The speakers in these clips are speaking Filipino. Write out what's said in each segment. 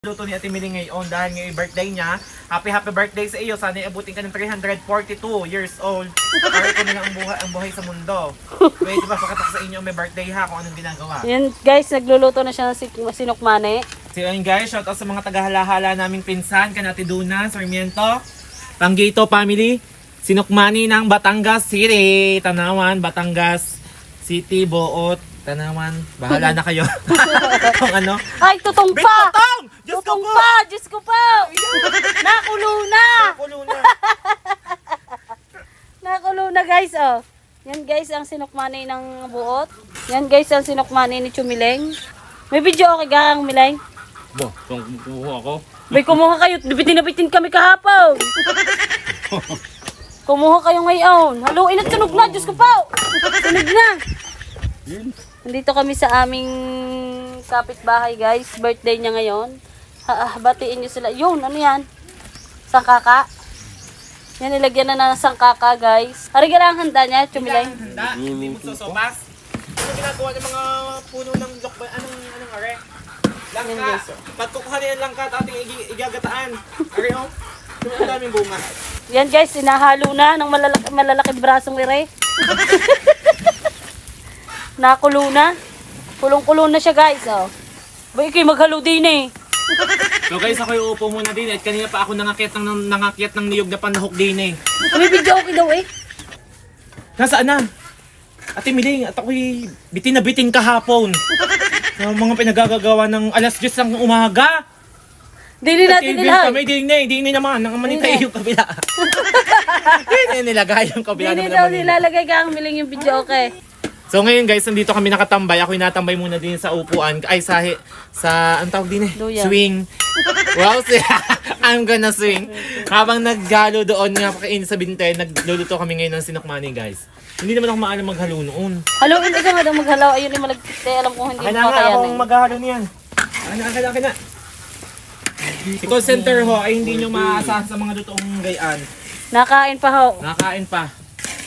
Luto ni Ate Mili ngayon dahil ngayon birthday niya. Happy birthday sa iyo. Sana iabutin ka ng 342 years old. Para ito na lang ang buhay sa mundo. Pwede ba pakatak sa inyo may birthday ha kung anong ginagawa? Yan guys, nagluluto na siya ng sinukmane. So yun guys, shout out sa mga tagahala-hala naming pinsan, kanati Duna, Sarmiento, Panggito family, Sinukmani ng Batangas City, Tanawan, Batangas City, Boot, Tanawan. Bahala na kayo. Kung ano. Ay, tutong pa! Bitotong! Diyos ko Tutong po! pa! Diyos ko po! Nakulo na! Nakulo na. Nakulo na guys, oh. Yan guys, ang sinukmane ng buot. Yan guys, ang sinukmane ni Chumileng. May video okay ka ang Mileng? Bo, kung kumuha ako. May kumuha kayo. Bitin na bitin kami kahapon. Kumuha kayo ngayon. Haluin at sunog na. Diyos ko po. Sunog na. Nandito kami sa aming kapitbahay guys. Birthday niya ngayon. Batiin niyo sila. Yun, ano yan? Sangkaka. Yan, nilagyan na ng sangkaka guys. Ariga lang ang handa niya, Chumileng. Handa, hindi mo sosopas. Ano ginagawa ng mga puno ng lokbay? Anong are? Langka. Pagkukuha niya ng langka at ating igagataan. Are oh. Ang daming bunga. Yan guys, sinahalo na ng malalaking brasong ire. Nakulo na. Kulong-kulong na siya guys, oh. Ba, ikay maghalo din eh. So guys, ako uupo muna din at kanina pa ako nangakyat ng niyog na panahok din eh. May video okay daw eh. Nasaan na? Ate Miling, at ako'y bitin na bitin kahapon. Yung mga pinagagagawa ng alas 10 ng umaga. Dili natin nilagay. Kami dingni naman. Nang manitay yung kabila. Dingni nilagay yung kabila Dili naman. daw nilalagay ka ang miling yung video okay. So ngayon guys, nandito kami nakatambay. Ako'y natambay muna din sa upuan. Ay sa ang tawag din eh? Duyan. Swing. Wow, I'm gonna swing. Habang naggalo doon nga pakain sa binte, nagluluto kami ngayon ng sinukmani guys. Hindi naman ako maalam maghalo noon. Haluin ikaw nga daw maghalaw. Ayun yung malagkit eh. Alam ko hindi mo Kaya nga kakayanin. akong maghalo niyan. Kaya na. Si call center ho ay hindi nyo maaasahan sa mga totoong gayaan. Nakain pa ho. Nakakain pa.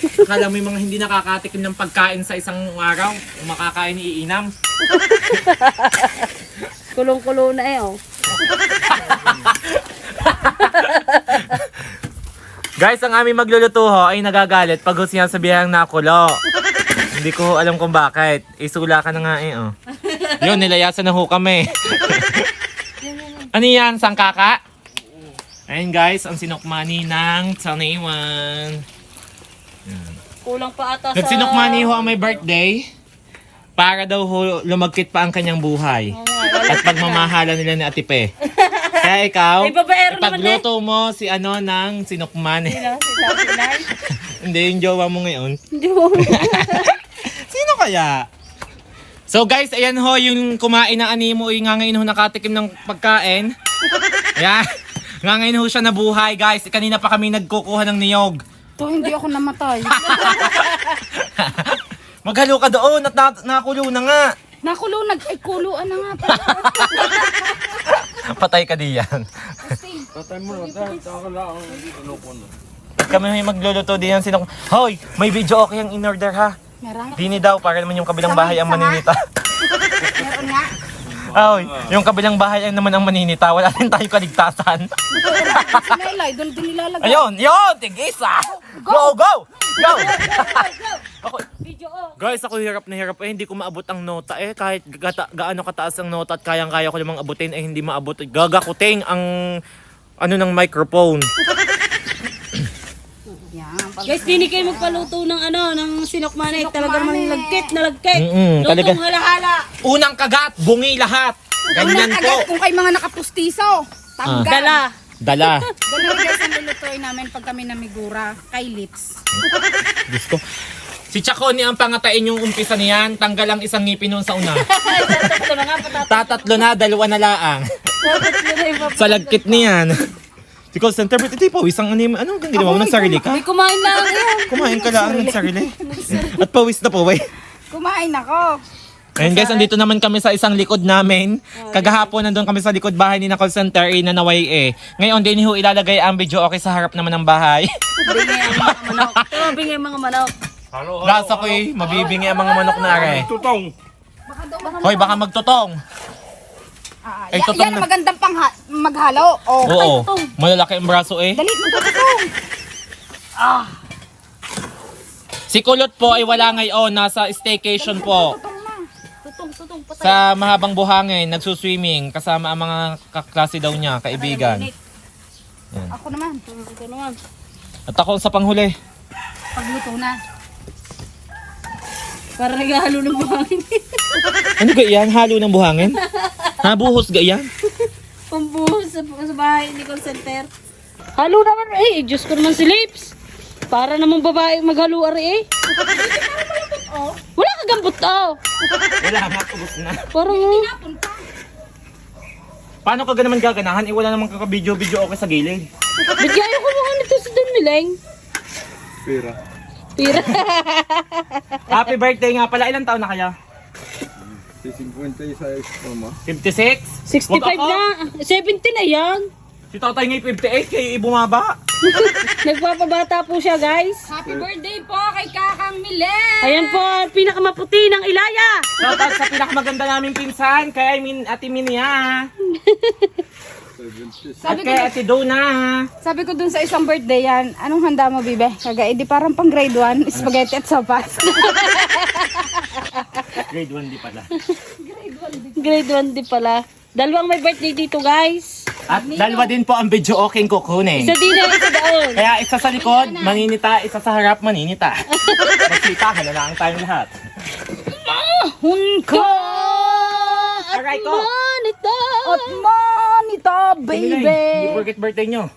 Akala mo yung mga hindi nakakatikim ng pagkain sa isang araw, kung makakain iinam. Kulong-kulo na eh oh. Guys, ang aming magluluto ho ay nagagalit pag siya sabihang nakulo. Hindi ko alam kung bakit. Isula ka na nga eh oh. Yun, nilayasan na ho kami. Ano yan? Sangkaka? Ayun guys, ang sinukmani ng Taniwan. Kulang pa ata sa... Nagsinukmani ho ang may birthday para daw ho lumagkit pa ang kanyang buhay. At pagmamahala nila ni Ate Pe. Kaya ikaw, Ay, babaero naman ipagluto mo si ano ng sinukmani. Sino? Si Tati Nay? Hindi, yung jowa mo ngayon. Hindi mo. Sino kaya? So guys, ayan ho yung kumain ng animo. Yung nga ngayon ho nakatikim ng pagkain. Ayan. Nga ngayon ho siya nabuhay guys. Kanina pa kami nagkukuha ng niyog. To hindi ako namatay. Maghalo ka doon at nakulo na nga. Nakulo, nag-kuluan na nga pala. Patay ka diyan. Patay mo na, takala ang ano ko no. Kami may magluluto din yan sinong... Hoy! May video okay ang in-order ha. Meron. Dini daw para naman yung kabilang bahay ang maninita. Meron nga. Ay, yung kabilang bahay ang naman ang maninita. Wala rin tayong kaligtasan. Si Laylay, doon din nilalagay. Ayun! Yun! Tigisa! Go! Go! Go! Ako, Video oh. guys, ako hirap na hirap eh. Hindi ko maabot ang nota eh. Kahit gaano kataas ang nota at kayang-kaya ko namang abutin eh hindi maabot. Gagakuting ang ano ng microphone. Guys, dini kayo magpaluto ng ano, ng sinukmane. Talaga naman nalagkit. Talaga. Lutong hala-hala. Unang kagat, bungi lahat. Ganyan Unang po. agad kung kay mga nakapustiso. Tanggal. Dala. Dala. Ganun guys ang lulutuin namin pag kami namigura kay Lips. Diyos ko. Si Chaconi ang pangatain yung umpisa niyan. Tanggal ang isang ngipin nun sa una. Tatatlo na nga, Tatatlo na, dalawa na laang. Tatatlo na yung Sa lagkit niyan. Si call center, but ito pawis ang anime. Anong ginawa mo? Nagsarili ka? May kumain lang yan. Kumain ka lang, nagsarili. At pawis na po, Kumain ako. Ayun guys, andito naman kami sa isang likod namin. Kagahapon nandun kami sa likod bahay ni na call center na naway eh. Ngayon din ho ilalagay ang video okay sa harap naman ng bahay. Bingay ang mga manok. Ito, bingay ang mga manok. Lasa ko eh, mabibingi ang mga manok na are. Tutong. Hoy, baka magtutong. Ay, Yan totoo ang na. magandang maghalo. Oh. Oo, tutong. malalaki ang braso eh. Dali mo tutong. Si Kulot po ay wala ngayon, nasa staycation po. Tutong, patay. Sa mahabang buhangin, nagsuswimming kasama ang mga kaklase daw niya, kaibigan. Ako naman. Ito naman. At ako sa panghuli. Pagluto na. Para naghahalo ng buhangin. Ano ga yan? Halo ng buhangin? Nabuhos ga yan? Pambuhos sa bahay ni call center. Halo naman eh. Diyos ko naman si Lips. Para namang babae maghalo ari eh. Wala ka gambot oh. Wala nga, ubos na. Parang Paano ka naman gaganahan? Eh, wala namang kakabidyo-bidyo okay sa gilid. bigyan ko mga nito sa Don Mileng. Pera. Pira. Happy birthday nga pala. Ilang taon na kaya? Si 56 mama. 56? 65 Wag ako. na. 70 na yan. Si tatay ngayon 58, kayo ibumaba. Nagpapabata po siya guys. Happy birthday po kay Kakang Milen. Ayan po, ang pinakamaputi ng Ilaya. Shoutout sa pinakamaganda naming pinsan, kay Ate Minia. 70. At kay Ate Dona. Sabi ko dun sa isang birthday yan, anong handa mo, Bibe? Kaga, edi parang pang grade 1, spaghetti at sopas. Grade 1 di pala. Grade 1 di pala. Dalawang may birthday dito guys. At dalawa din po ang video okay kukunin. Isa din na isa doon. Kaya isa sa likod, maninita, isa sa harap, maninita. Magsitahan na lang tayong lahat. Hunka! Aray ko! Manita! At monita, Hindi baby. forget birthday nyo.